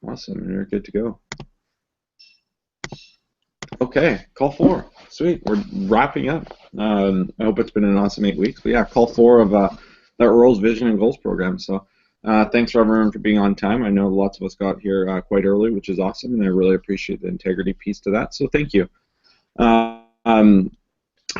Awesome. You're good to go. Okay, call four. Sweet. We're wrapping up. I hope it's been an awesome 8 weeks. But yeah, call four of the Earl's Vision and Goals program. So thanks for everyone for being on time. I know lots of us got here quite early, which is awesome, and I really appreciate the integrity piece to that. So thank you. Um,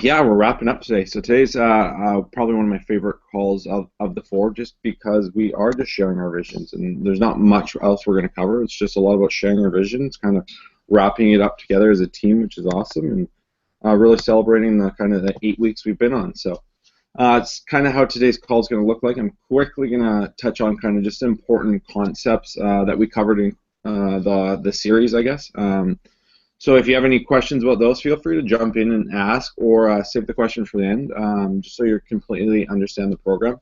yeah, we're wrapping up today. So today's probably one of my favorite calls of the four, just because we are just sharing our visions, and there's not much else we're going to cover. It's just a lot about sharing our visions, kind of wrapping it up together as a team, which is awesome, and really celebrating the kind of the 8 weeks we've been on. So it's kind of how today's call is going to look like. I'm quickly going to touch on kind of just important concepts that we covered in the series, I guess. So if you have any questions about those, feel free to jump in and ask, or save the question for the end, just so you completely understand the program.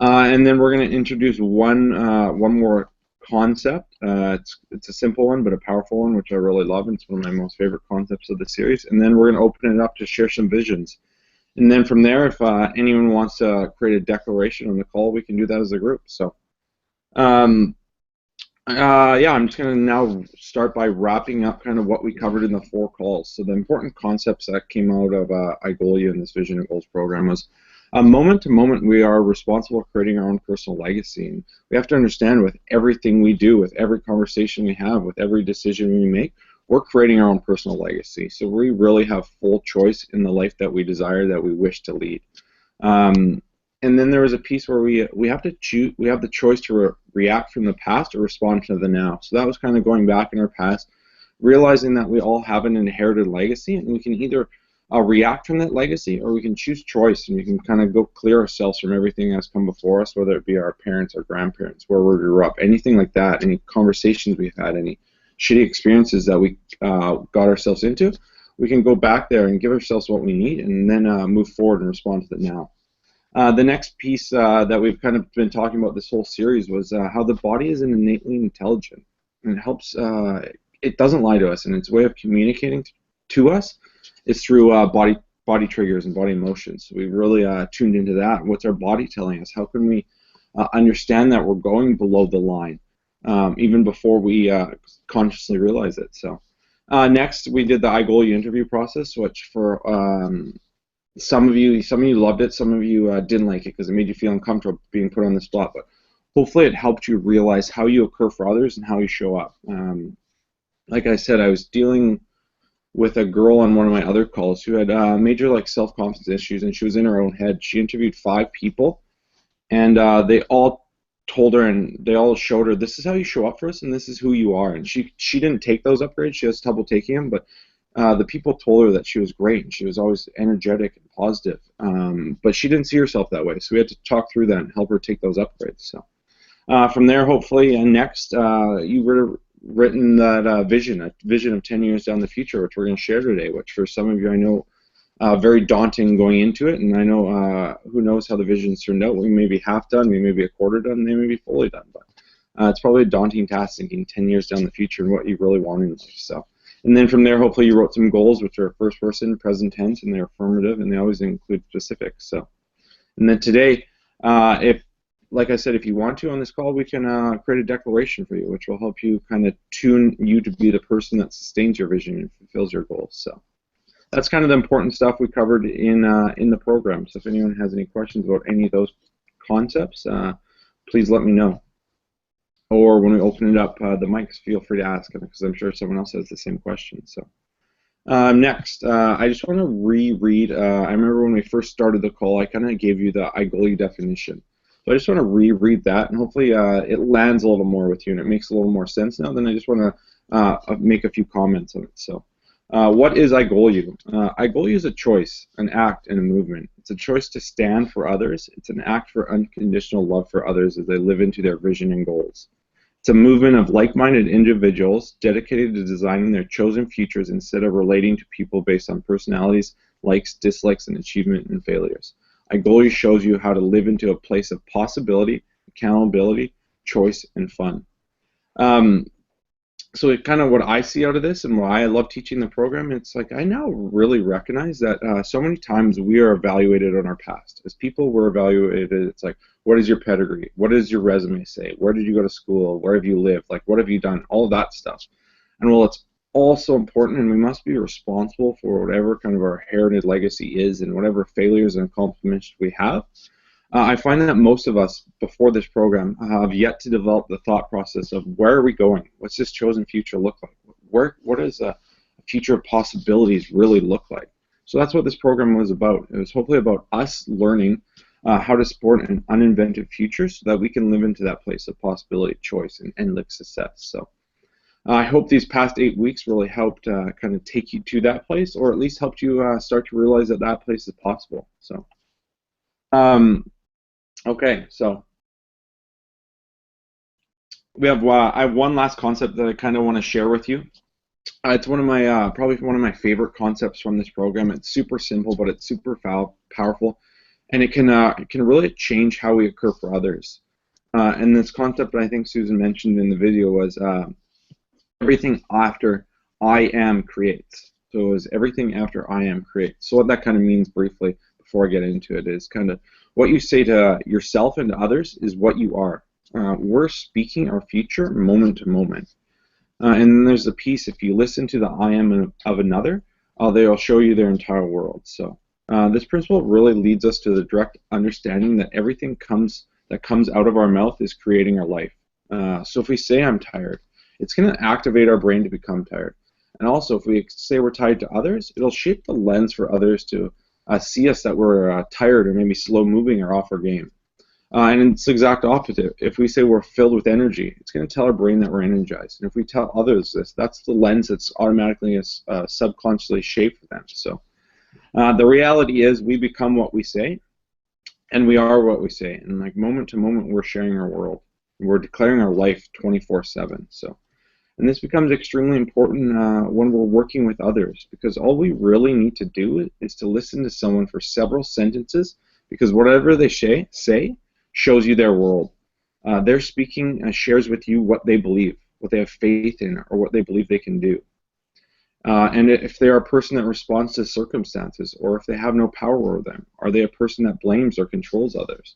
And then we're going to introduce one more concept. It's a simple one, but a powerful one, which I really love, and it's one of my most favorite concepts of the series. And then we're going to open it up to share some visions. And then from there, if anyone wants to create a declaration on the call, we can do that as a group. So. Yeah, I'm just going to now start by wrapping up kind of what we covered in the 4 calls. So the important concepts that came out of IGOLIA in this Vision and Goals program was moment to moment we are responsible for creating our own personal legacy. And we have to understand with everything we do, with every conversation we have, with every decision we make, we're creating our own personal legacy. So we really have full choice in the life that we desire, that we wish to lead. And then there was a piece where we have to choose. We have the choice to react from the past or respond to the now. So that was kind of going back in our past, realizing that we all have an inherited legacy, and we can either react from that legacy, or we can choose choice, and we can kind of go clear ourselves from everything that's come before us, whether it be our parents, our grandparents, where we grew up, anything like that, any conversations we've had, any shitty experiences that we got ourselves into. We can go back there and give ourselves what we need, and then move forward and respond to the now. The next piece that we've kind of been talking about this whole series was how the body is innately intelligent, and it helps. It doesn't lie to us, and its way of communicating to us is through body triggers and body emotions. So we really tuned into that. What's our body telling us? How can we understand that we're going below the line, even before we consciously realize it? So next, we did the IGOLIA interview process, which for some of you loved it, some of you didn't like it because it made you feel uncomfortable being put on the spot, but hopefully it helped you realize how you occur for others and how you show up. Like I said, I was dealing with a girl on one of my other calls who had major self-confidence issues, and she was in her own head. She interviewed 5 people, and they all told her, and they all showed her, this is how you show up for us, and this is who you are. And she didn't take those upgrades. She has trouble taking them, but the people told her that she was great, and she was always energetic and positive, but she didn't see herself that way, so we had to talk through that and help her take those upgrades. So from there, hopefully, next, you would have written that a vision of 10 years down the future, which we're going to share today, which for some of you I know very daunting going into it, and I know who knows how the visions turned out. We may be half done, we may be a quarter done, they may be fully done, but it's probably a daunting task thinking 10 years down the future and what you really want in life. So. And then from there, hopefully you wrote some goals, which are first person, present tense, and they're affirmative, and they always include specifics. So, and then today, like I said, if you want to on this call, we can create a declaration for you, which will help you kind of tune you to be the person that sustains your vision and fulfills your goals. So that's kind of the important stuff we covered in the program. So if anyone has any questions about any of those concepts, please let me know. Or when we open it up, the mics, feel free to ask them, because I'm sure someone else has the same question. So next, I just want to reread. I remember when we first started the call, I kind of gave you the IGOLIA definition. So I just want to reread that, and hopefully it lands a little more with you, and it makes a little more sense now. Then I just want to make a few comments on it. So what is IGOLIA? IGOLIA is a choice, an act, and a movement. It's a choice to stand for others. It's an act for unconditional love for others as they live into their vision and goals. It's a movement of like-minded individuals dedicated to designing their chosen futures instead of relating to people based on personalities, likes, dislikes, and achievement and failures. IGOLIA shows you how to live into a place of possibility, accountability, choice, and fun. So it kind of what I see out of this and why I love teaching the program, it's like I now really recognize that so many times we are evaluated on our past. As people, we're evaluated. It's like, what is your pedigree? What does your resume say? Where did you go to school? Where have you lived? Like, what have you done? All of that stuff. And while it's also important, and we must be responsible for whatever kind of our heritage legacy is and whatever failures and accomplishments we have, I find that most of us, before this program, have yet to develop the thought process of where are we going? What's this chosen future look like? What does a future of possibilities really look like? So that's what this program was about. It was hopefully about us learning how to support an uninvented future so that we can live into that place of possibility, choice, and endless success. So I hope these past 8 weeks really helped kind of take you to that place, or at least helped you start to realize that that place is possible. So. Okay, so we have I have one last concept that I kind of want to share with you. It's one of my probably one of my favorite concepts from this program. It's super simple, but it's super powerful, and it can really change how we occur for others. And this concept that I think Susan mentioned in the video was everything after I am creates. So it was everything after I am creates. So what that kind of means briefly before I get into it is kind of what you say to yourself and to others is what you are. We're speaking our future moment to moment. And then there's the piece, if you listen to the I am of another, they'll show you their entire world. So this principle really leads us to the direct understanding that everything that comes out of our mouth is creating our life. So if we say I'm tired, it's going to activate our brain to become tired. And also, if we say we're tired to others, it'll shape the lens for others to see us that we're tired or maybe slow moving or off our game. And it's the exact opposite. If we say we're filled with energy, it's going to tell our brain that we're energized. And if we tell others this, that's the lens that's automatically subconsciously shaped for them. So the reality is we become what we say, and we are what we say. And like moment to moment, we're sharing our world. We're declaring our life 24/7. So. And this becomes extremely important when we're working with others, because all we really need to do is to listen to someone for several sentences, because whatever they say shows you their world. Their speaking shares with you what they believe, what they have faith in, or what they believe they can do. And if they're a person that responds to circumstances, or if they have no power over them, are they a person that blames or controls others?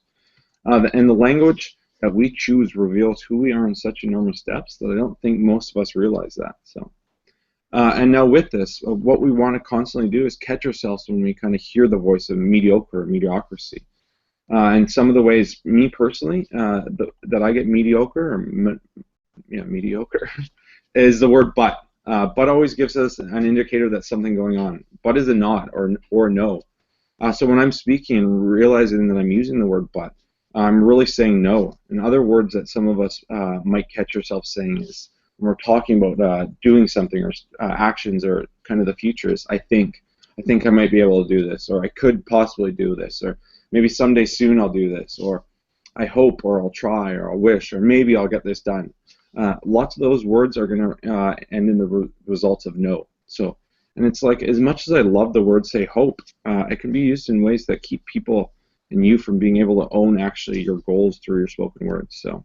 And the language that we choose reveals who we are in such enormous depths that I don't think most of us realize that. So, and now with this, what we want to constantly do is catch ourselves when we kind of hear the voice of mediocre or mediocrity. And some of the ways, me personally, that I get mediocre or mediocre is the word but. But always gives us an indicator that something going on. But is a not or no. So when I'm speaking and realizing that I'm using the word but, I'm really saying no. In other words that some of us might catch ourselves saying is when we're talking about doing something or actions or kind of the future is I think I might be able to do this, or I could possibly do this, or maybe someday soon I'll do this, or I hope, or I'll try, or I'll wish, or maybe I'll get this done. Lots of those words are going to end in the results of no. So, and it's like as much as I love the word say hope, it can be used in ways that keep people and you from being able to own actually your goals through your spoken words. So,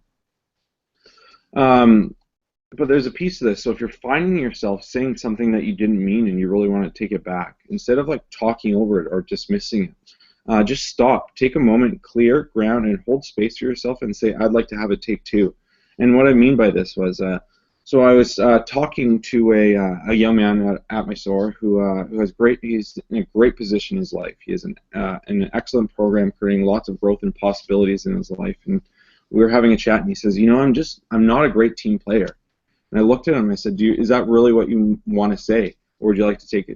but there's a piece of this. So if you're finding yourself saying something that you didn't mean and you really want to take it back, instead of like talking over it or dismissing it, just stop, take a moment, clear ground, and hold space for yourself and say, I'd like to have a take two. And what I mean by this was, so I was talking to a young man at my store who has he's in a great position in his life. He is in an excellent program, creating lots of growth and possibilities in his life. And we were having a chat, and he says, I'm not a great team player. And I looked at him and I said, is that really what you want to say? Or would you like to take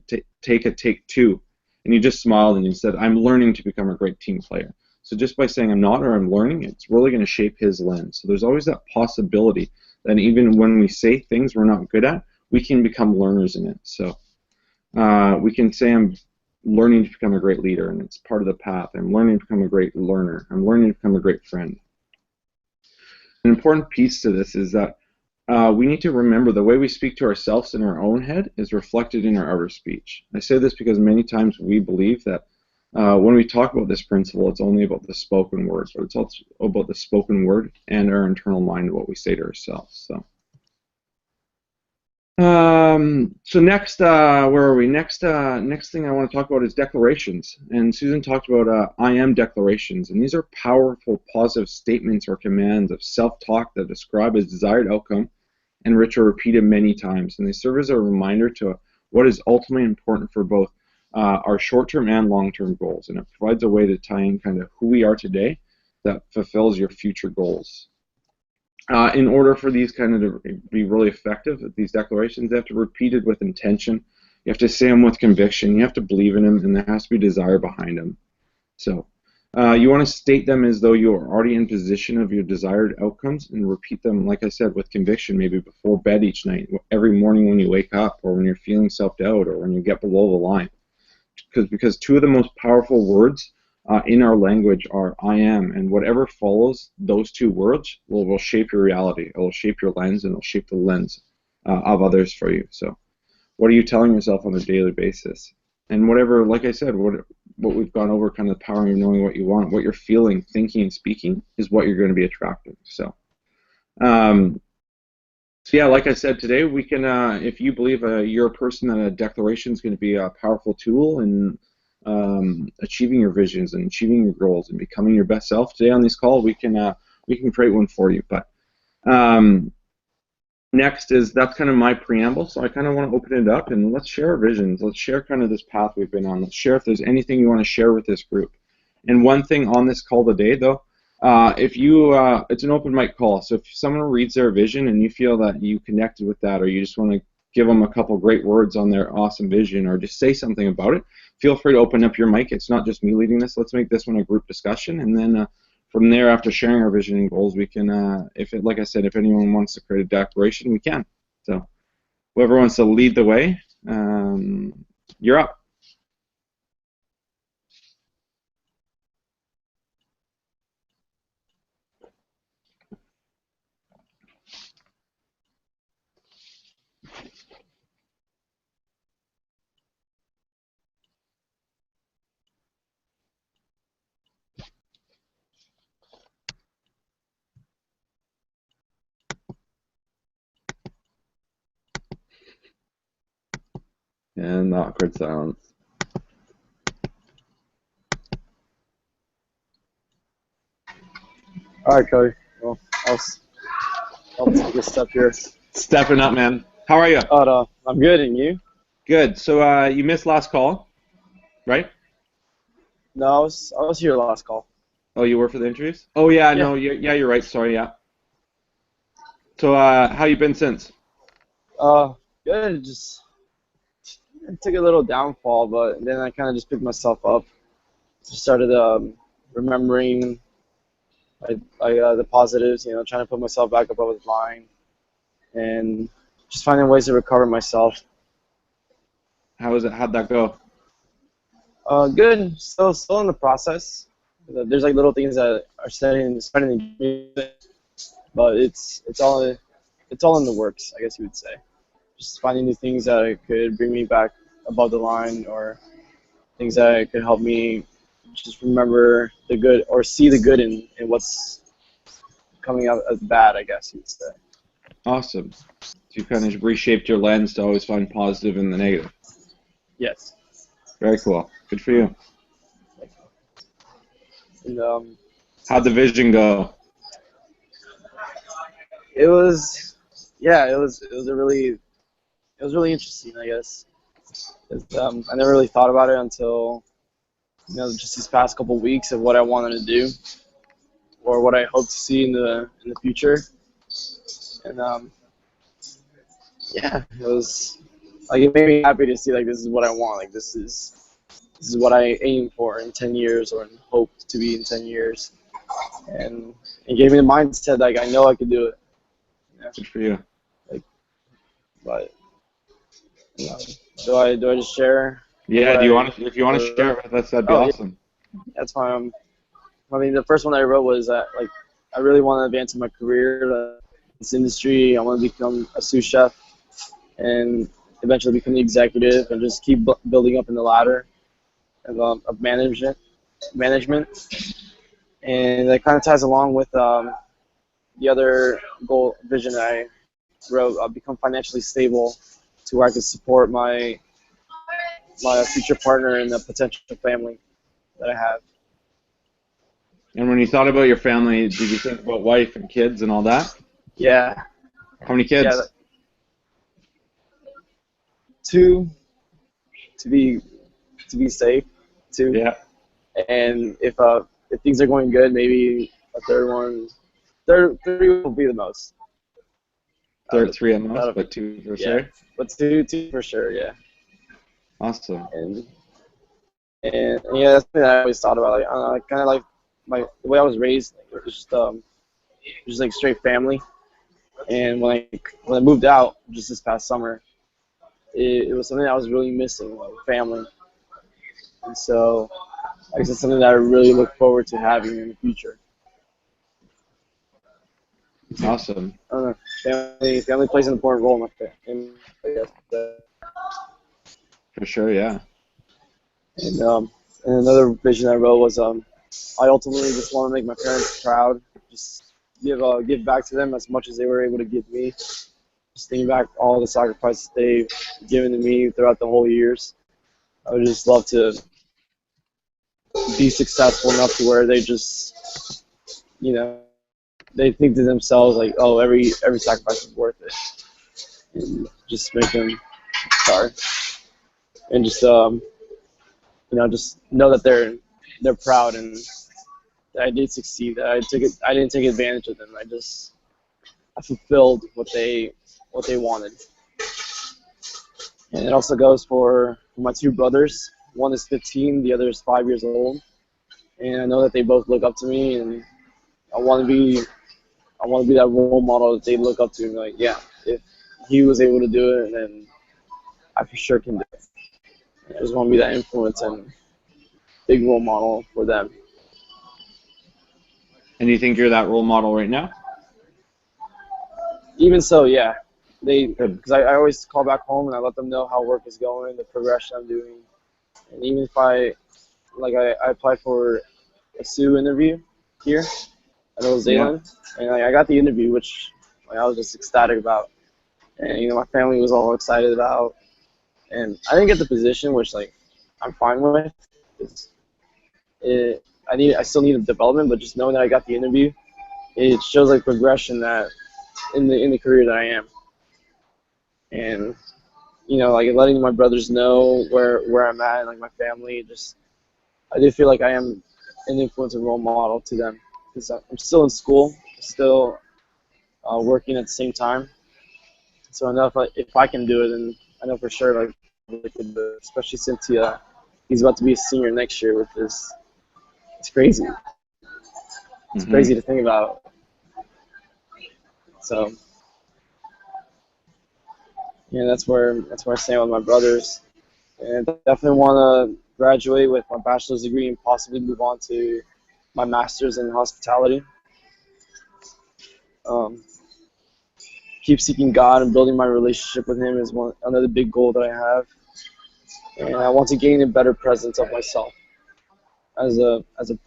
a take two? And he just smiled and he said, I'm learning to become a great team player. So just by saying I'm not or I'm learning, it's really going to shape his lens. So there's always that possibility that even when we say things we're not good at, we can become learners in it. So we can say I'm learning to become a great leader, and it's part of the path. I'm learning to become a great learner. I'm learning to become a great friend. An important piece to this is that we need to remember the way we speak to ourselves in our own head is reflected in our outer speech. I say this because many times we believe that when we talk about this principle, it's only about the spoken word, but it's also about the spoken word and our internal mind, what we say to ourselves. So, So next, where are we? Next thing I want to talk about is declarations. And Susan talked about I am declarations. And these are powerful, positive statements or commands of self-talk that describe a desired outcome and which are repeated many times. And they serve as a reminder to what is ultimately important for both our short-term and long-term goals. And it provides a way to tie in kind of who we are today that fulfills your future goals. In order for these kind of to be really effective, these declarations, they have to be repeated with intention. You have to say them with conviction. You have to believe in them, and there has to be desire behind them. So you want to state them as though you are already in position of your desired outcomes, and repeat them, like I said, with conviction, maybe before bed each night, every morning when you wake up, or when you're feeling self-doubt, or when you get below the line. Because two of the most powerful words in our language are I am, and whatever follows those two words will shape your reality. It will shape your lens, and it will shape the lens of others for you. So what are you telling yourself on a daily basis? And whatever, like I said, what we've gone over, kind of the power of knowing what you want, what you're feeling, thinking, and speaking is what you're going to be attracting. So yeah, like I said, today we can, if you believe you're a person that a declaration is going to be a powerful tool in achieving your visions and achieving your goals and becoming your best self, today on this call we can create one for you. But next is, that's kind of my preamble, so I kind of want to open it up and let's share our visions. Let's share kind of this path we've been on. Let's share if there's anything you want to share with this group. And one thing on this call today, though, if you, it's an open mic call, so if someone reads their vision and you feel that you connected with that, or you just want to give them a couple great words on their awesome vision, or just say something about it, feel free to open up your mic. It's not just me leading this. Let's make this one a group discussion, and then from there, after sharing our vision and goals, we can, like I said, if anyone wants to create a declaration, we can. So whoever wants to lead the way, you're up. And awkward silence. All right, Cody. Well, I'll take a step here. Stepping up, man. How are you? I'm good, and you? Good. So you missed last call, right? No, I was here last call. Oh, you were for the interviews? Oh yeah, Yeah. no, you're right. Sorry, yeah. So how you been since? Good. Just took a little downfall, but then I kind of just picked myself up. Just started remembering the positives, trying to put myself back up over the line, and just finding ways to recover myself. How was it? How'd that go? Good. Still in the process. There's like little things that are starting to, but it's all in the works, I guess you would say. Just finding new things that could bring me back above the line, or things that could help me just remember the good, or see the good in what's coming out as bad, I guess you would say. Awesome. So you kind of reshaped your lens to always find positive in the negative. Yes. Very cool. Good for you. And How'd the vision go? it was really interesting, I guess. I never really thought about it until just these past couple weeks of what I wanted to do, or what I hope to see in the future. And it was like, it made me happy to see, like, this is what I want. Like, this is what I aim for in 10 years, or hope to be in 10 years. And it gave me the mindset, like, I know I could do it. Good for you. But do I just share? Yeah. If you want to share it with us, that'd be awesome. Yeah, that's fine. I mean, the first one I wrote was that, like, I really want to advance in my career in this industry. I want to become a sous chef, and eventually become the executive, and just keep building up in the ladder of management. And that kind of ties along with the other vision I become financially stable to where I could support my future partner and the potential family that I have. And when you thought about your family, did you think about wife and kids and all that? Yeah, How many yeah, kids? two to be safe, two, Yeah, and if things are going good, maybe a third one. Three will be the most. three at Out most, of but two for Yeah, sure. but two for sure. Yeah, Awesome. and yeah, that's something that I always thought about. Like, kind of like the way I was raised, like, it was just like straight family. And when I moved out just this past summer, it was something I was really missing, like family. And so, I guess it's something that I really look forward to having in the future. Awesome. I don't know. Family plays an important role in my family. I guess. For sure, yeah. And another vision I wrote was I ultimately just want to make my parents proud. Just give back to them as much as they were able to give me. Just thinking back all the sacrifices they've given to me throughout the whole years. I would just love to be successful enough to where they just, you know, they think to themselves like, oh, every sacrifice is worth it, and just make them sorry, and just just know that they're proud and that I did succeed. That I didn't take advantage of them. I fulfilled what they wanted. And it also goes for my two brothers. One is 15, the other is 5 years old. And I know that they both look up to me, and I want to be that role model that they look up to. And like, yeah, if he was able to do it, then I for sure can do it. And I just want to be that influence and big role model for them. And you think you're that role model right now? Even so, yeah, Good. because I always call back home and I let them know how work is going, the progression I'm doing, and even if I applied for a Sioux interview here at Old Yeah. Zealand, and I got the interview, which I was just ecstatic about, and my family was all excited about, and I didn't get the position, which I'm fine with. I still need a development, but just knowing that I got the interview, it shows progression that in the career that I am, and letting my brothers know where I'm at, and my family, just I do feel like I am an influence and role model to them because I'm still in school, still working at the same time. So I know if I can do it, then I know for sure they could do it, especially since he's about to be a senior next year, which is it's crazy. It's Mm-hmm. crazy to think about. So yeah, that's where I stand with my brothers, and I definitely want to graduate with my bachelor's degree and possibly move on to my master's in hospitality. Um, keep seeking God and building my relationship with Him is another big goal that I have, and I want to gain a better presence of myself as a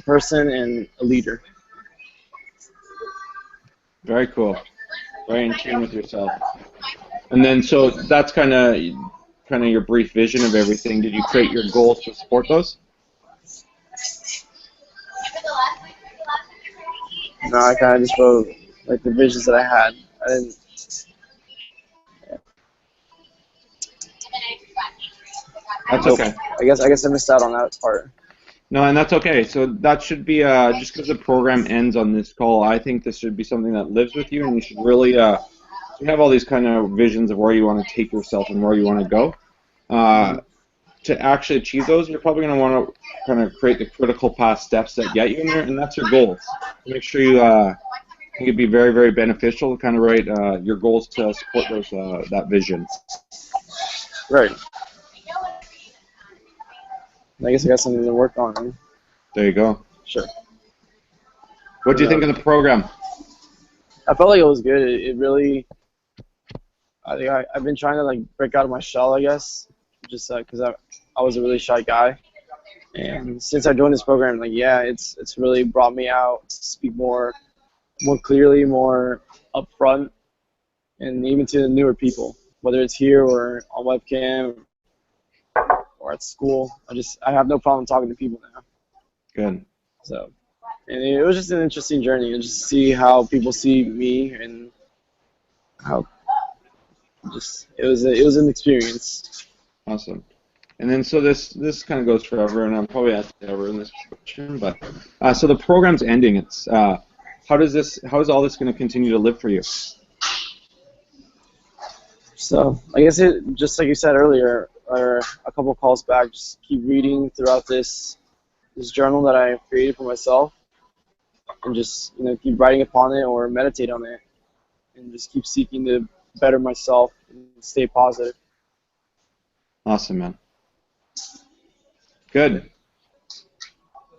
person and a leader. Very cool. Very in tune with yourself. And then, so that's kind of your brief vision of everything. Did you create your goals to support those? No, I kind of just wrote the visions that I had. I didn't. That's Nope. okay. I guess I missed out on that part. No, and that's okay. So that should be just because the program ends on this call. I think this should be something that lives with you, and you should really you have all these kind of visions of where you want to take yourself and where you want to go. Mm-hmm. To actually achieve those, you're probably going to want to kind of create the critical path steps that get you in there, and that's your goals. Make sure you think it'd be very, very beneficial to kind of write your goals to support those that vision. Right. I guess I got something to work on. Huh? There you go. Sure. What do you think of the program? I felt like it was good. It really. I think I've been trying to break out of my shell, I guess, just because I was a really shy guy, and since I joined this program, it's really brought me out to speak more clearly, more upfront, and even to the newer people, whether it's here or on webcam or at school. I have no problem talking to people now. Good. So, and it was just an interesting journey, and just see how people see me, and how it was an experience. Awesome. And then so this kind of goes forever, and I'm probably asking ever in this question, but so the program's ending. It's how is all this going to continue to live for you? So I guess it, just like you said earlier, or a couple calls back, just keep reading throughout this journal that I created for myself, and just keep writing upon it or meditate on it, and just keep seeking to better myself and stay positive. Awesome, man. Good.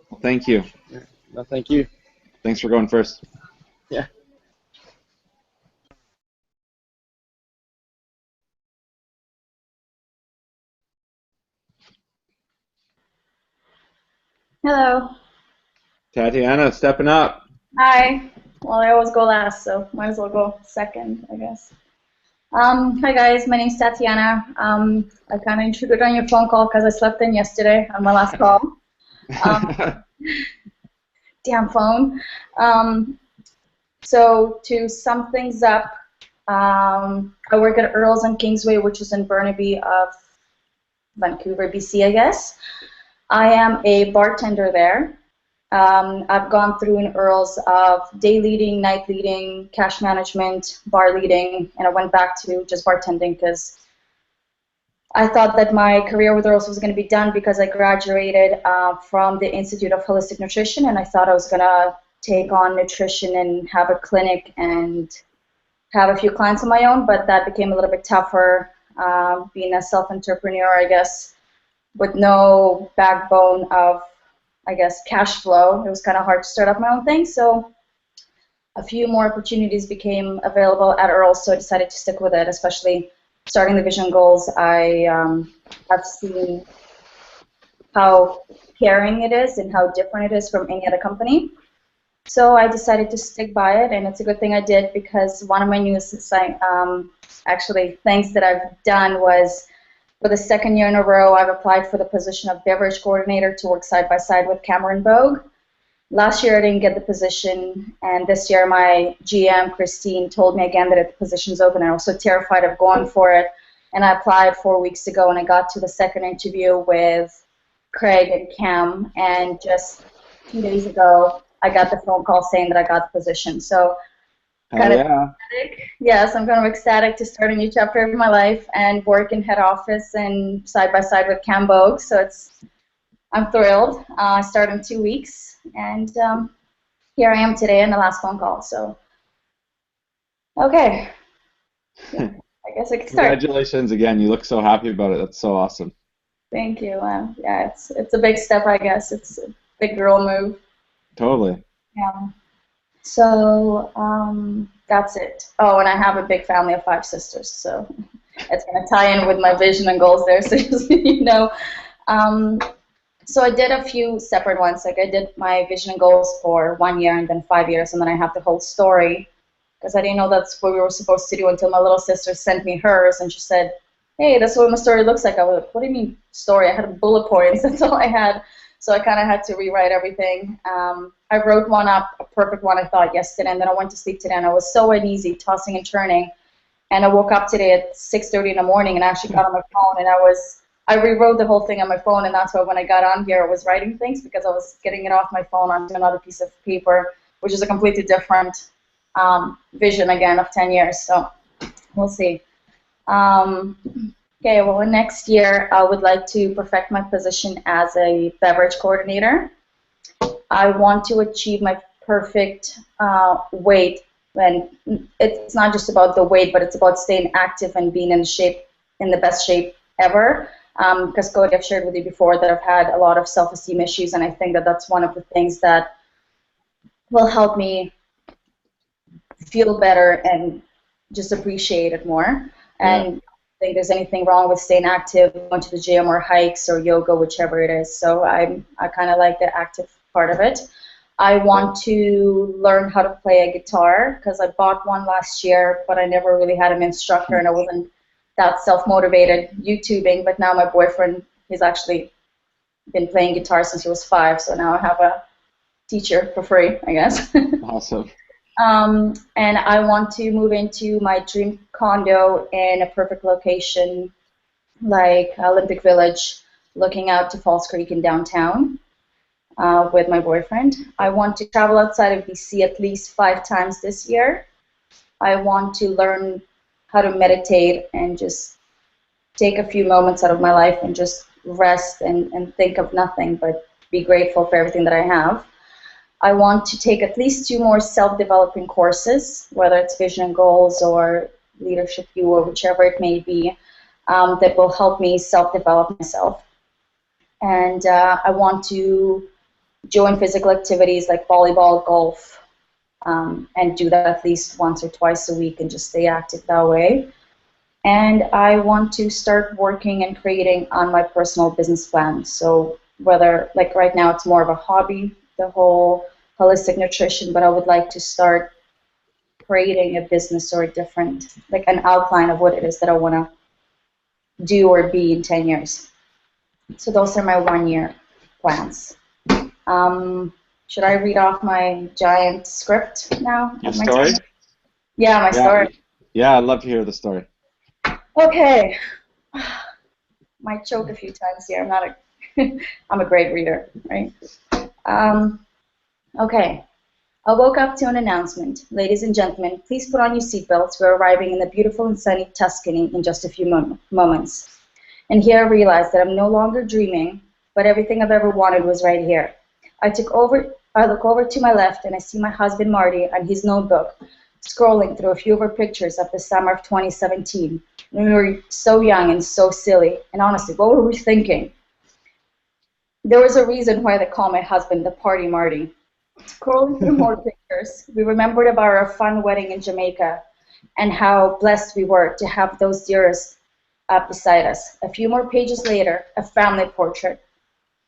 Well, thank you. Yeah. No, thank you. Thanks for going first. Yeah. Hello. Tatiana, stepping up. Hi. Well, I always go last, so might as well go second, I guess. Hi guys, my name's Tatiana. I kind of intruded on your phone call because I slept in yesterday on my last call. Damn phone. So to sum things up, I work at Earl's on Kingsway, which is in Burnaby of Vancouver, BC, I guess. I am a bartender there. I've gone through in Earl's of day leading, night leading, cash management, bar leading, and I went back to just bartending because I thought that my career with Earl's was going to be done because I graduated from the Institute of Holistic Nutrition, and I thought I was going to take on nutrition and have a clinic and have a few clients of my own, but that became a little bit tougher being a self-entrepreneur, I guess, with no backbone of, I guess, cash flow. It was kind of hard to start up my own thing, so a few more opportunities became available at Earl's, so I decided to stick with it, especially starting the vision goals. I have seen how caring it is and how different it is from any other company. So I decided to stick by it, and it's a good thing I did because one of my newest actually things that I've done was, for the second year in a row, I've applied for the position of beverage coordinator to work side by side with Cameron Bogue. Last year I didn't get the position, and this year my GM, Christine, told me again that the position's open, and I was so terrified of going for it. And I applied 4 weeks ago, and I got to the second interview with Craig and Cam, and just 2 days ago I got the phone call saying that I got the position. So kind of ecstatic. Yes, I'm kind of ecstatic to start a new chapter of my life and work in head office and side by side with Cam Bogue. So I'm thrilled. I start in 2 weeks, and here I am today on the last phone call. So, okay. Yeah, I guess I can start. Congratulations again. You look so happy about it. That's so awesome. Thank you. Yeah, it's a big step, I guess. It's a big girl move. Totally. Yeah. So that's it. Oh, and I have a big family of 5 sisters, so it's going to tie in with my vision and goals there, so just, you know. So I did a few separate ones. Like I did my vision and goals for 1 year and then 5 years, and then I have the whole story because I didn't know that's what we were supposed to do until my little sister sent me hers, and she said, hey, that's what my story looks like. I was like, what do you mean story? I had bullet points. That's all I had. So I kind of had to rewrite everything. I wrote one up, a perfect one I thought yesterday, and then I went to sleep today, and I was so uneasy, tossing and turning. And I woke up today at 6:30 in the morning, and I actually got on my phone, and I rewrote the whole thing on my phone, and that's why when I got on here, I was writing things because I was getting it off my phone onto another piece of paper, which is a completely different vision, again, of 10 years. So we'll see. Okay, well, next year I would like to perfect my position as a beverage coordinator. I want to achieve my perfect weight, and it's not just about the weight, but it's about staying active and being in the best shape ever. Because Cody, I've shared with you before that I've had a lot of self-esteem issues, and I think that that's one of the things that will help me feel better and just appreciate it more. And I think there's anything wrong with staying active, going to the gym or hikes or yoga, whichever it is. So I kind of like the active part of it. I want to learn how to play a guitar because I bought one last year, but I never really had an instructor, and I wasn't that self-motivated YouTubing. But now my boyfriend, he's actually been playing guitar since he was 5, so now I have a teacher for free, I guess. Awesome. And I want to move into my dream condo in a perfect location like Olympic Village, looking out to Falls Creek in downtown. With my boyfriend. I want to travel outside of BC at least 5 times this year. I want to learn how to meditate and just take a few moments out of my life and just rest and think of nothing but be grateful for everything that I have. I want to take at least 2 more self-developing courses, whether it's vision and goals or leadership U or whichever it may be, that will help me self-develop myself. And I want to join physical activities like volleyball, golf, and do that at least once or twice a week and just stay active that way. And I want to start working and creating on my personal business plan. So whether, like right now, it's more of a hobby, the whole holistic nutrition, but I would like to start creating a business or a different, like an outline of what it is that I want to do or be in 10 years. So those are my 1-year plans. Should I read off my giant script now? Your story? Yeah, my story. Yeah, I'd love to hear the story. Okay. Might choke a few times here. I'm a great reader, right? Okay. I woke up to an announcement. Ladies and gentlemen, please put on your seatbelts. We're arriving in the beautiful and sunny Tuscany in just a few moments. And here I realized that I'm no longer dreaming, but everything I've ever wanted was right here. I look over to my left and I see my husband Marty on his notebook scrolling through a few of our pictures of the summer of 2017 when we were so young and so silly. And honestly, what were we thinking? There was a reason why they call my husband the Party Marty. Scrolling through more pictures, we remembered about our fun wedding in Jamaica and how blessed we were to have those dearest up beside us. A few more pages later, a family portrait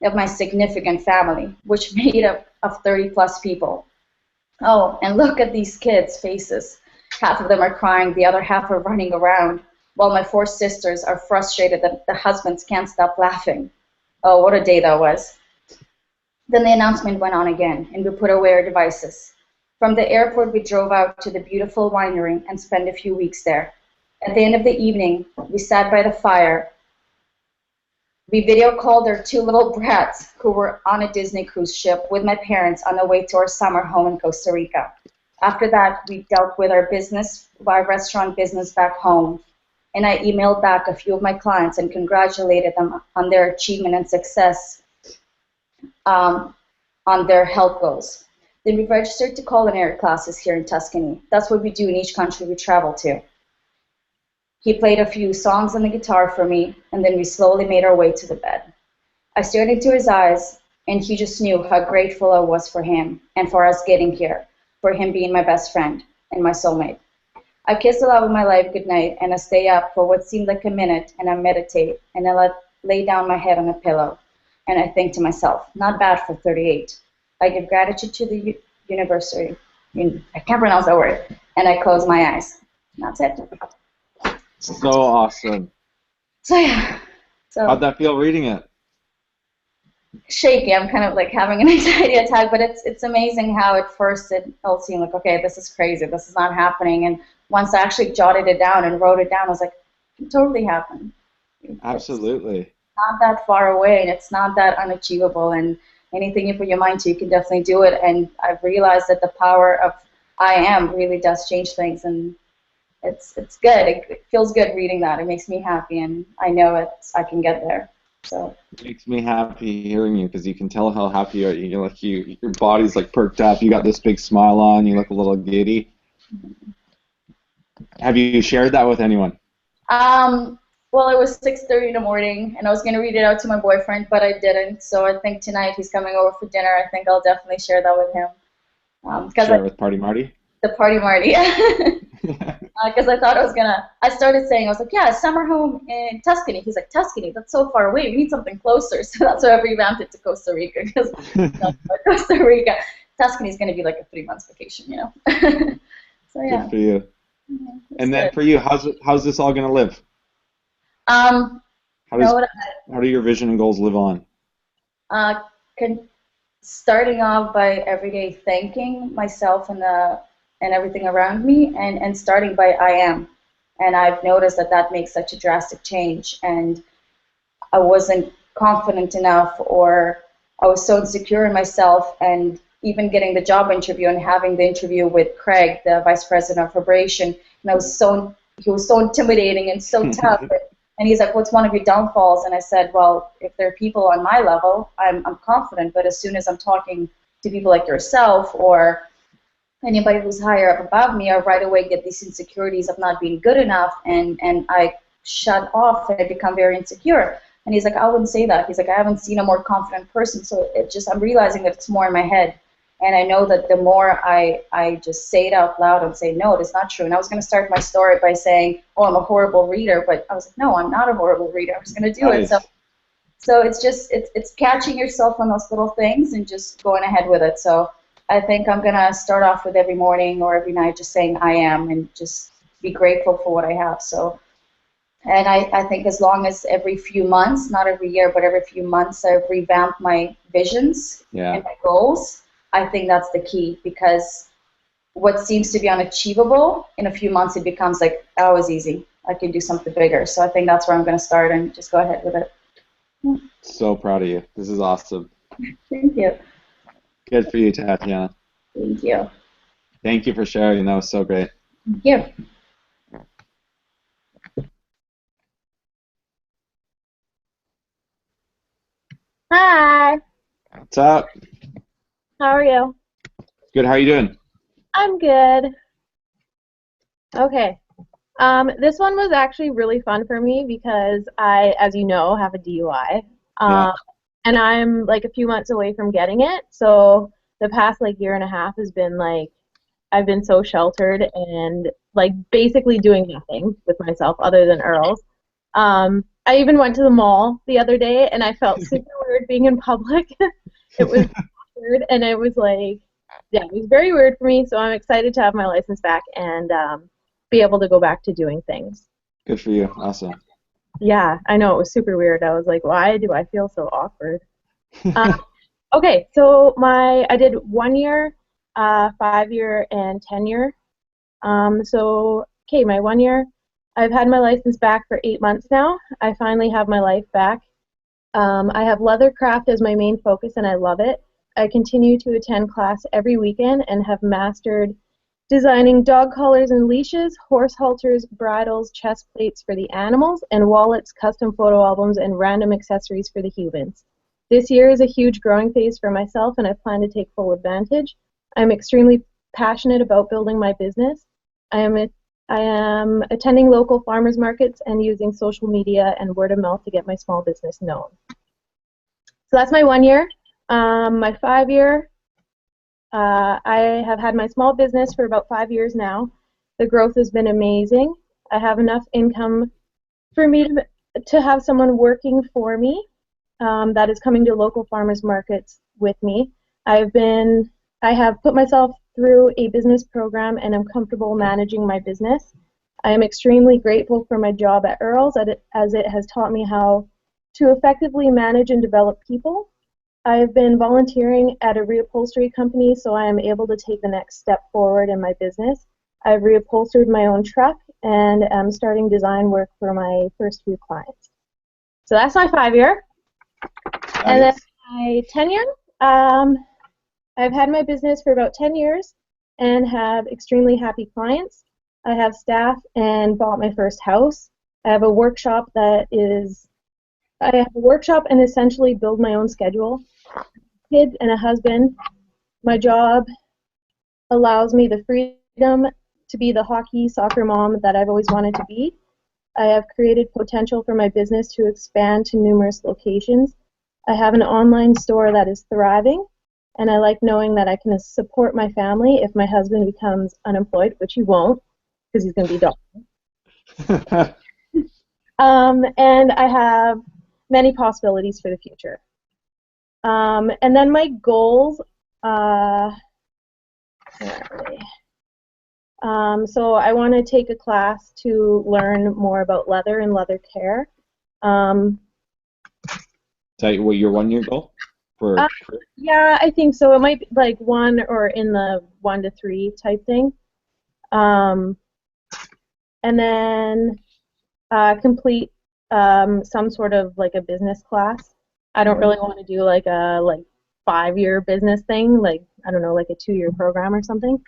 of my significant family, which made up of 30-plus people. Oh, and look at these kids' faces. Half of them are crying, the other half are running around, while my 4 sisters are frustrated that the husbands can't stop laughing. Oh, what a day that was. Then the announcement went on again, and we put away our devices. From the airport, we drove out to the beautiful winery and spent a few weeks there. At the end of the evening, we sat by the fire. We video called our 2 little brats who were on a Disney cruise ship with my parents on their way to our summer home in Costa Rica. After that, we dealt with our restaurant business back home, and I emailed back a few of my clients and congratulated them on their achievement and success on their health goals. Then we registered to culinary classes here in Tuscany. That's what we do in each country we travel to. He played a few songs on the guitar for me, and then we slowly made our way to the bed. I stared into his eyes, and he just knew how grateful I was for him and for us getting here, for him being my best friend and my soulmate. I kissed the love of my life goodnight, and I stay up for what seemed like a minute, and I meditate, and I lay down my head on a pillow, and I think to myself, not bad for 38. I give gratitude to the university. I can't pronounce that word. And I close my eyes. That's it. So awesome. So yeah. So How'd that feel reading it? shaky. I'm kind of like having an anxiety attack, but it's amazing how at first it all seemed like, okay, this is crazy. This is not happening. And once I actually jotted it down and wrote it down, I was like, it can totally happen. Absolutely. It's not that far away, and it's not that unachievable. And anything you put your mind to, you can definitely do it. And I've realized that the power of I am really does change things, and it's good. It feels good reading that. It makes me happy, and I know I can get there. So it makes me happy hearing you, because you can tell how happy you are. Your body's like perked up. You got this big smile on. You look a little giddy. Have you shared that with anyone? Well, it was 6:30 in the morning, and I was going to read it out to my boyfriend, but I didn't. So I think tonight he's coming over for dinner. I think I'll definitely share that with him. Share it with Party Marty? The Party Marty. Because I thought I started saying, I was like, yeah, summer home in Tuscany. He's like, Tuscany? That's so far away. We need something closer. So that's why I revamped it to Costa Rica, because Costa Rica. Tuscany is going to be like a 3 months vacation, you know. So yeah. Good for you. Yeah, And then good. for you, how's this all going to live? Um, How you know does what? how do your vision and goals live on? Uh, Starting off by everyday thanking myself and everything around me, and starting by I am. And I've noticed that that makes such a drastic change. And I wasn't confident enough, or I was so insecure in myself. And even getting the job interview and having the interview with Craig, the vice president of operation, and he was so intimidating and so tough. And he's like, "What's one of your downfalls?" And I said, "Well, if there are people on my level, I'm confident. But as soon as I'm talking to people like yourself or anybody who's higher up above me, I right away get these insecurities of not being good enough, and I shut off and I become very insecure." And he's like, "I wouldn't say that." He's like, "I haven't seen a more confident person." So I'm realizing that it's more in my head. And I know that the more I just say it out loud and say, no, it is not true. And I was going to start my story by saying, oh, I'm a horrible reader. But I was like, no, I'm not a horrible reader. I was going to do it. Nice. So it's catching yourself on those little things and just going ahead with it. So I think I'm going to start off with every morning or every night just saying I am and just be grateful for what I have. So, and I think as long as every few months, not every year, but every few months, I've revamped my visions and my goals, I think that's the key, because what seems to be unachievable, in a few months it becomes like, oh, it's easy. I can do something bigger. So I think that's where I'm going to start and just go ahead with it. So proud of you. This is awesome. Thank you. Good for you, Tatiana. Thank you. Thank you for sharing. That was so great. Thank you. Hi, What's up? how are you? Good. How are you doing? I'm good. Okay. This one was actually really fun for me because I, as you know, have a DUI. Yeah. And I'm like a few months away from getting it. So the past like year and a half has been like I've been so sheltered and like basically doing nothing with myself other than Earl's. I even went to the mall the other day and I felt super weird being in public. It was weird and it was like, yeah, it was very weird for me. So I'm excited to have my license back and be able to go back to doing things. Good for you. Awesome. Yeah, I know it was super weird. I was like, why do I feel so awkward? Okay, so I did 1 year, 5 year, and 10 year. Okay, my 1 year, I've had my license back for 8 months now. I finally have my life back. I have leather craft as my main focus, and I love it. I continue to attend class every weekend and have mastered designing dog collars and leashes, horse halters, bridles, chest plates for the animals, and wallets, custom photo albums, and random accessories for the humans. This year is a huge growing phase for myself, and I plan to take full advantage. I'm extremely passionate about building my business. I am attending local farmers markets and using social media and word of mouth to get my small business known. So that's my 1 year. My 5 year, I have had my small business for about 5 years now. The growth has been amazing. I have enough income for me to have someone working for me that is coming to local farmers markets with me. I have put myself through a business program and I'm comfortable managing my business. I am extremely grateful for my job at Earl's as it has taught me how to effectively manage and develop people. I have been volunteering at a reupholstery company, so I am able to take the next step forward in my business. I've reupholstered my own truck and am starting design work for my first few clients. So that's my 5 year. Nice. And then my 10 year, I've had my business for about 10 years and have extremely happy clients. I have staff and bought my first house. I have a workshop and essentially build my own schedule. Kids and a husband. My job allows me the freedom to be the hockey, soccer mom that I've always wanted to be. I have created potential for my business to expand to numerous locations. I have an online store that is thriving, and I like knowing that I can support my family if my husband becomes unemployed, which he won't, because he's going to be done. And I have many possibilities for the future. And then my goals, Where are they? So I want to take a class to learn more about leather and leather care. Tell you what your 1 year goal for. Yeah, I think so. It might be like 1 or in the 1 to 3 type thing. And then complete some sort of like a business class. I don't really want to do like a 5-year business thing, like I don't know, like a 2-year program or something.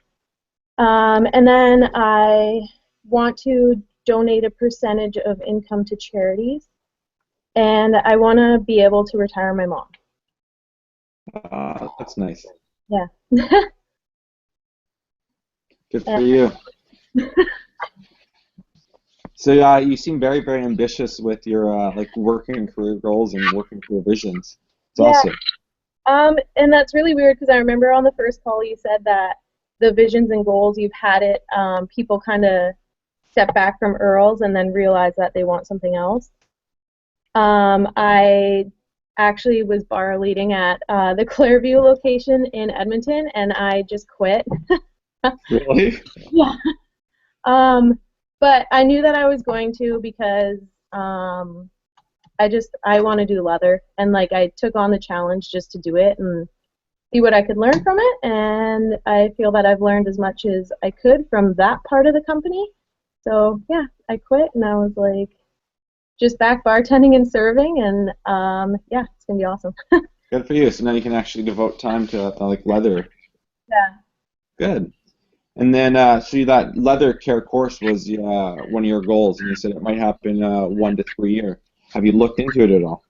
And then I want to donate a percentage of income to charities, and I want to be able to retire my mom. That's nice. Yeah. Good for you. So you seem very, very ambitious with your like working career goals and working career visions. It's awesome. And that's really weird because I remember on the first call you said that the visions and goals you've had it. People kind of step back from Earls and then realize that they want something else. I actually was bar leading at the Clairview location in Edmonton, and I just quit. Really? Yeah. But I knew that I was going to because I want to do leather, and like I took on the challenge just to do it and see what I could learn from it, and I feel that I've learned as much as I could from that part of the company. So yeah, I quit and I was like just back bartending and serving, and yeah, it's gonna be awesome. Good for you. So now you can actually devote time to like leather. Yeah. Good. And then, so that leather care course was one of your goals, and you said it might happen 1 to 3 year. Have you looked into it at all?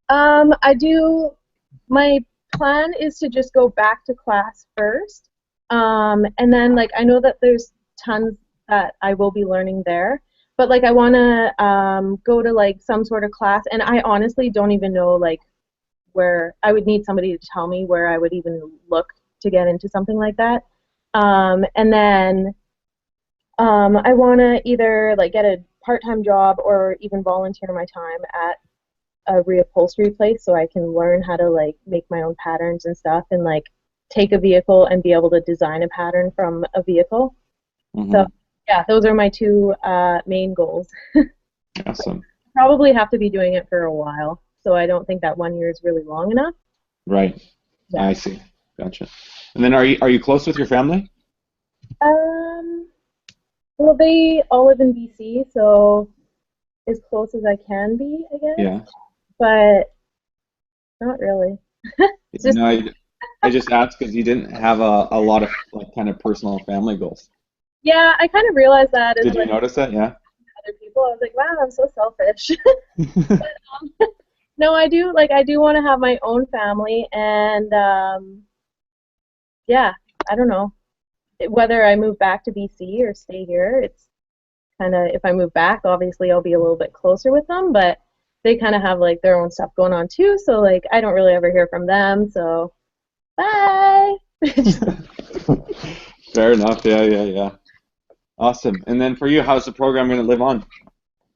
I do. My plan is to just go back to class first, and then like I know that there's tons that I will be learning there, but like I want to go to like some sort of class, and I honestly don't even know like where I would need somebody to tell me where I would even look to get into something like that. And then I want to either like get a part-time job or even volunteer my time at a reupholstery place so I can learn how to like make my own patterns and stuff, and like take a vehicle and be able to design a pattern from a vehicle. Mm-hmm. So yeah, those are my 2 main goals. Awesome. Probably have to be doing it for a while, so I don't think that 1 year is really long enough. Right. Yeah. I see. Gotcha. And then are you close with your family? Well, they all live in BC, so as close as I can be, I guess. Yeah. But not really. It's just, No, I just asked because you didn't have a lot of like kind of personal family goals. yeah, I kind of realized that as Did you like notice that? Yeah. other people. I was like, wow, I'm so selfish. But, no, I do want to have my own family, and yeah, I don't know whether I move back to BC or stay here. It's kind of, if I move back, obviously I'll be a little bit closer with them, but they kind of have like their own stuff going on too, so like I don't really ever hear from them, so bye. Fair enough. Yeah. Awesome. And then for you, how's the program going to live on?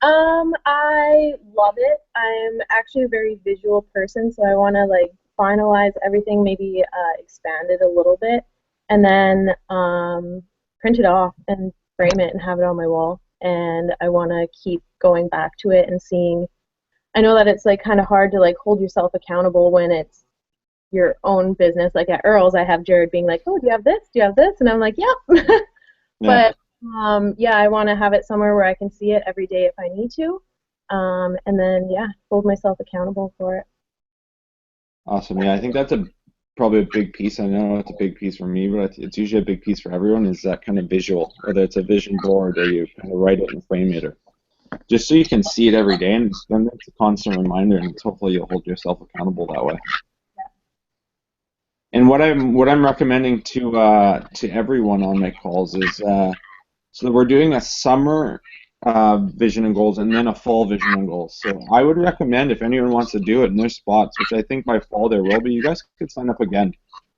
I love it. I'm actually a very visual person, so I want to like finalize everything, maybe expand it a little bit, and then print it off and frame it and have it on my wall. And I want to keep going back to it and seeing. I know that it's like kind of hard to like hold yourself accountable when it's your own business. Like at Earl's, I have Jared being like, "Oh, do you have this? Do you have this?" And I'm like, "Yep." Yeah. But yeah, I want to have it somewhere where I can see it every day if I need to, and then yeah, hold myself accountable for it. Awesome. Yeah, I think that's probably a big piece. I know it's a big piece for me, but it's usually a big piece for everyone is that kind of visual, whether it's a vision board or you kind of write it and frame it, or just so you can see it every day, and then it's a constant reminder, and hopefully you'll hold yourself accountable that way. And what I'm recommending to everyone on my calls is so we're doing a summer vision and goals and then a fall vision and goals. So I would recommend if anyone wants to do it, and there's spots, which I think by fall there will be, you guys could sign up again.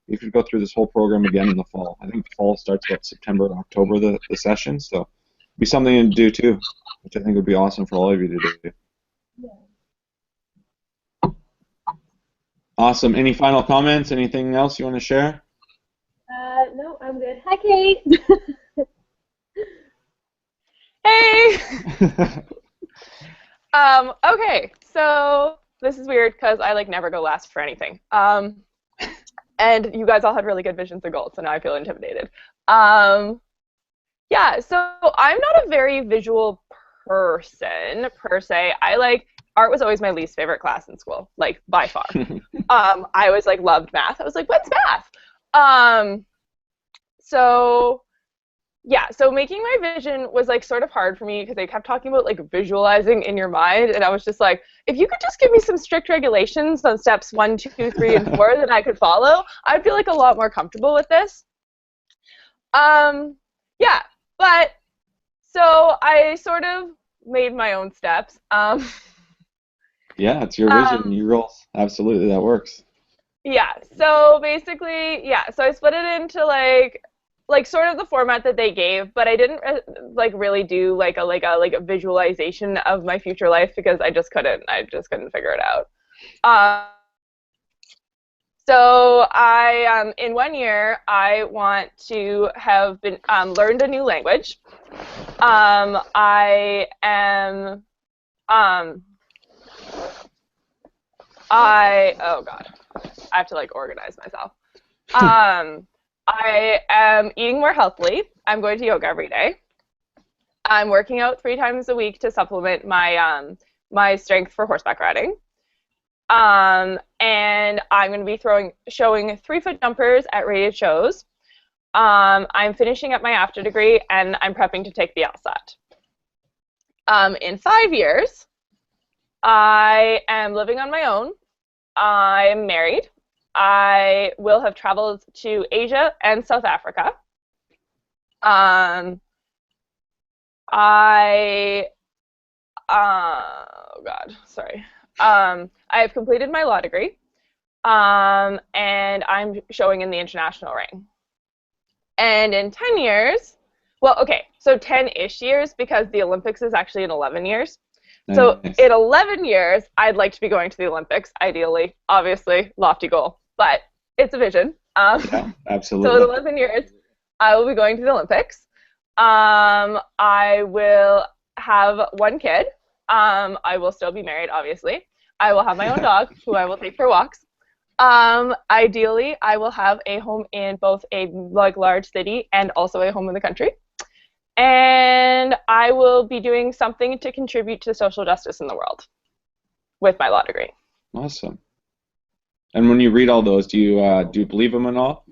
You could go through this whole program again in the fall. I think the fall starts about September or October, the session, so it'd be something to do too, which I think would be awesome for all of you to do. Yeah. Awesome. Any final comments? Anything else you want to share? No, I'm good. Hi, Kate. Hey! Okay, so this is weird because I like never go last for anything. And you guys all had really good visions and goals, so now I feel intimidated. Yeah, so I'm not a very visual person per se. Art was always my least favorite class in school, like by far. I always like loved math. I was like, what's math? So yeah, so making my vision was like sort of hard for me because they kept talking about like visualizing in your mind, and I was just like, if you could just give me some strict regulations on steps 1, 2, 3, and 4 that I could follow, I'd feel like a lot more comfortable with this. Yeah, but so I sort of made my own steps. Yeah, it's your vision, your goals. Absolutely, that works. Yeah, so basically, yeah, so I split it into like sort of the format that they gave, but I didn't like really do like a visualization of my future life because I just couldn't figure it out. So I in 1 year I want to have been learned a new language. I am oh God, I have to like organize myself. I am eating more healthily. I'm going to yoga every day. I'm working out 3 times a week to supplement my my strength for horseback riding. And I'm going to be showing 3-foot jumpers at rated shows. I'm finishing up my after degree, and I'm prepping to take the LSAT. In 5 years, I am living on my own. I'm married. I will have traveled to Asia and South Africa. Oh God, sorry. I have completed my law degree, and I'm showing in the international ring. And in 10 years, well, okay, so 10-ish years because the Olympics is actually in 11 years. Nice. So in 11 years, I'd like to be going to the Olympics, ideally, obviously, lofty goal, but it's a vision. Yeah, absolutely. So in 11 years, I will be going to the Olympics. I will have 1 kid. I will still be married, obviously. I will have my own dog, who I will take for walks. Ideally, I will have a home in both a large city and also a home in the country. And I will be doing something to contribute to social justice in the world with my law degree. Awesome. And when you read all those, do you believe them at all?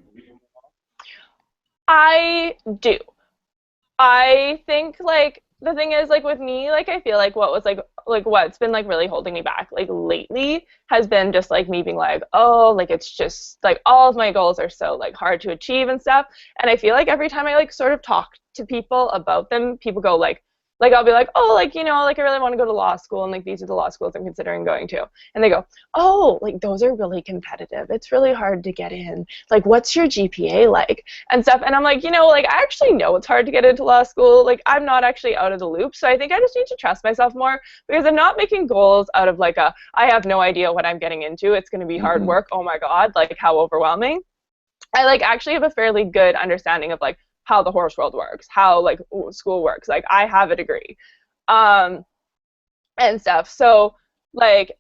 I do. I think like the thing is like with me, like I feel like what was like what's been like really holding me back like lately has been just like me being like, oh, like it's just like all of my goals are so like hard to achieve and stuff. And I feel like every time I like sort of talk to people about them, people go like I'll be like, oh, like, you know, like I really want to go to law school and like these are the law schools I'm considering going to. And they go, oh, like those are really competitive. It's really hard to get in. Like, what's your GPA like? And stuff. And I'm like, you know, like I actually know it's hard to get into law school. Like I'm not actually out of the loop. So I think I just need to trust myself more because I'm not making goals out of like I have no idea what I'm getting into. It's going to be hard work. Oh my God, like how overwhelming. I like actually have a fairly good understanding of like how the horse world works, how like school works. Like I have a degree, and stuff. So like,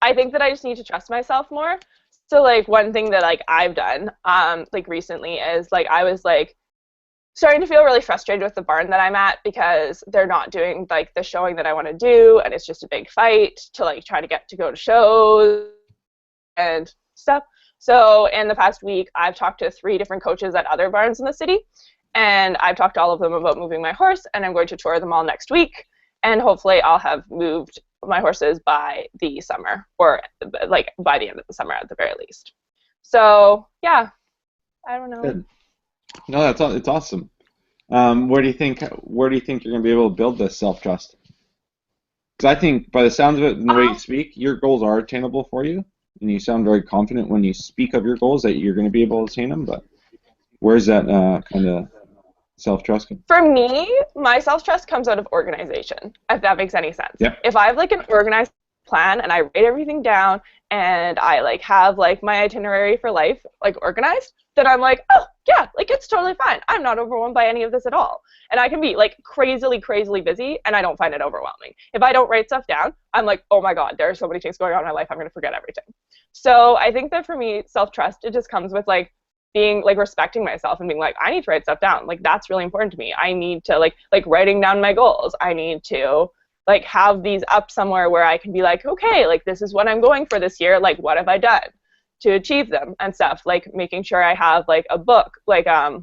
I think that I just need to trust myself more. So like one thing that like I've done, like recently is like I was like starting to feel really frustrated with the barn that I'm at because they're not doing like the showing that I want to do, and it's just a big fight to like try to get to go to shows and stuff. So in the past week, I've talked to 3 different coaches at other barns in the city, and I've talked to all of them about moving my horse, and I'm going to tour them all next week, and hopefully I'll have moved my horses by the summer, or like by the end of the summer at the very least. So yeah, I don't know. Good. No, it's awesome. Where do you think you're going to be able to build this self-trust? Because I think by the sounds of it and the way you speak, your goals are attainable for you. And you sound very confident when you speak of your goals that you're going to be able to attain them, but where's that kind of self-trust come? For me, my self-trust comes out of organization, if that makes any sense. Yeah. If I have like an organized plan and I write everything down and I like have like my itinerary for life like organized, then I'm like, oh, yeah, like, it's totally fine. I'm not overwhelmed by any of this at all. And I can be, like, crazily busy, and I don't find it overwhelming. If I don't write stuff down, I'm like, oh my God, there are so many things going on in my life, I'm going to forget everything. So I think that for me, self-trust, it just comes with, like, being, like, respecting myself and being like, I need to write stuff down. Like, that's really important to me. I need to, like writing down my goals. I need to, like, have these up somewhere where I can be like, okay, like, this is what I'm going for this year. Like, what have I done to achieve them and stuff? Like, making sure I have, like, a book, like an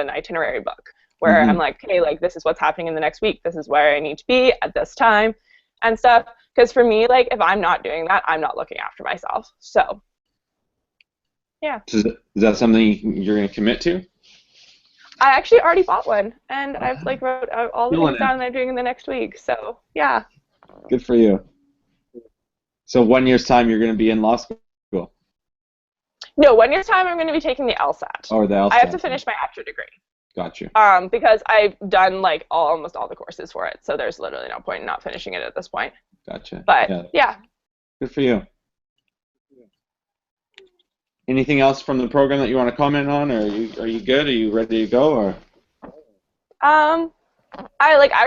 itinerary book where I'm like, okay, like, this is what's happening in the next week. This is where I need to be at this time and stuff. Because for me, like, if I'm not doing that, I'm not looking after myself. So, yeah. So is that something you're going to commit to? I actually already bought one, and I've, like, wrote all the things down that I'm doing in the next week. So, yeah. Good for you. So 1 year's time, you're going to be in law school? No, 1 year's time, I'm going to be taking the LSAT. Or the LSAT. I have to finish my extra degree. Got you. Because I've done, like, almost all the courses for it, so there's literally no point in not finishing it at this point. Gotcha. But, yeah. Good for you. Anything else from the program that you want to comment on, or are you good? Are you ready to go, or? I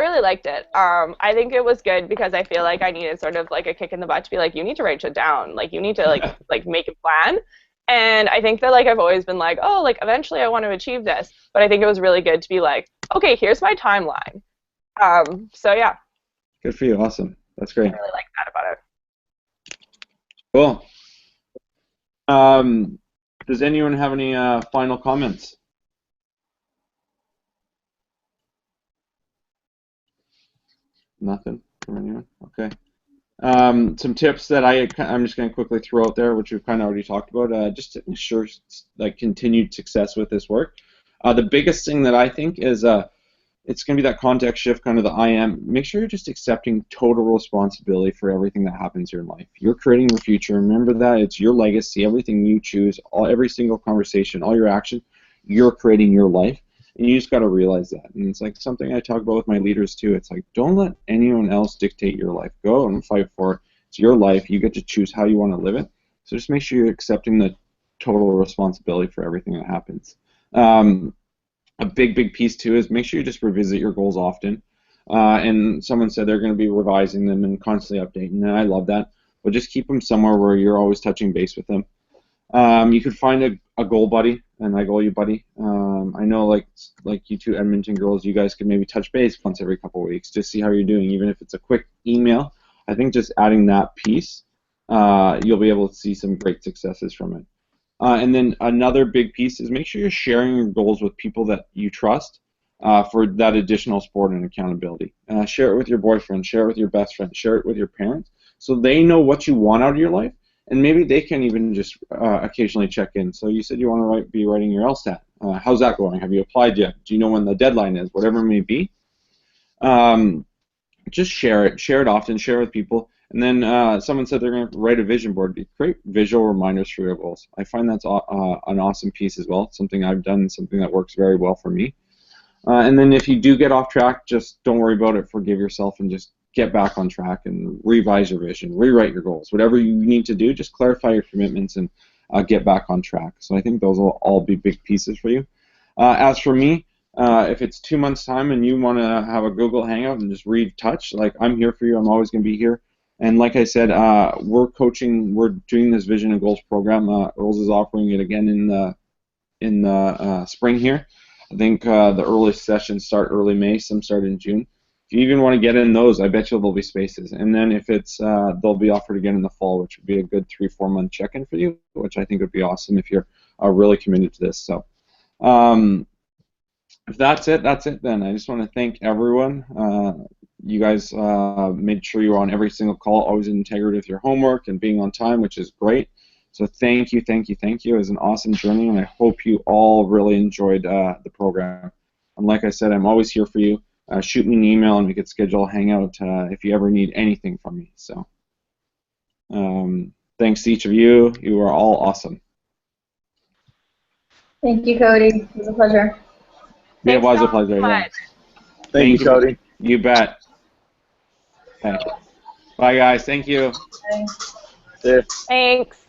really liked it. I think it was good because I feel like I needed sort of, like, a kick in the butt to be like, you need to write shit down. Like, you need to, like make a plan. And I think that, like, I've always been like, oh, like, eventually I want to achieve this. But I think it was really good to be like, okay, here's my timeline. So, yeah. Good for you. Awesome. That's great. I really like that about it. Cool. Does anyone have any final comments? Nothing from anyone? Okay. Some tips that I'm just going to quickly throw out there, which we've kind of already talked about, just to ensure, like, continued success with this work. The biggest thing that I think is it's going to be that context shift, kind of the I am. Make sure you're just accepting total responsibility for everything that happens in your life. You're creating your future. Remember that. It's your legacy. Everything you choose, every single conversation, all your action, you're creating your life. And you just got to realize that. And it's like something I talk about with my leaders too. It's like, don't let anyone else dictate your life. Go and fight for it. It's your life. You get to choose how you want to live it. So just make sure you're accepting the total responsibility for everything that happens. A big piece too is make sure you just revisit your goals often. And someone said they're going to be revising them and constantly updating, and I love that. But just keep them somewhere where you're always touching base with them. You could find a goal buddy, an I goal you buddy. I know, like you two Edmonton girls, you guys could maybe touch base once every couple of weeks, just see how you're doing, even if it's a quick email. I think just adding that piece, you'll be able to see some great successes from it. And then another big piece is make sure you're sharing your goals with people that you trust for that additional support and accountability. Share it with your boyfriend, share it with your best friend, share it with your parents, so they know what you want out of your life, and maybe they can even just occasionally check in. So you said you want to be writing your LSAT. How's that going? Have you applied yet? Do you know when the deadline is? Whatever it may be. Just share it often, share it with people. And then someone said they're going to write a vision board. Create visual reminders for your goals. I find that's an awesome piece as well. It's something I've done, something that works very well for me. And then if you do get off track, just don't worry about it. Forgive yourself and just get back on track and revise your vision, rewrite your goals. Whatever you need to do, just clarify your commitments and get back on track. So I think those will all be big pieces for you. As for me, if it's 2 months' time and you want to have a Google Hangout and just retouch, like, I'm here for you. I'm always going to be here. And like I said, we're doing this Vision and Goals program. Earls is offering it again in the spring here. I think the earliest sessions start early May, some start in June. If you even want to get in those, I bet you there'll be spaces. And then if it's, they'll be offered again in the fall, which would be a good 3-4 month check-in for you, which I think would be awesome if you're really committed to this. So if that's it then. I just want to thank everyone. You guys made sure you were on every single call, always in integrity with your homework and being on time, which is great. So thank you. It was an awesome journey, and I hope you all really enjoyed the program. And like I said, I'm always here for you. Shoot me an email, and we could schedule a hangout if you ever need anything from me. So thanks to each of you. You are all awesome. Thank you, Cody. It was a pleasure. It was a pleasure. Yeah. Thank you, Cody. You bet. Okay. Bye, guys. Thank you. Bye. See ya. Thanks.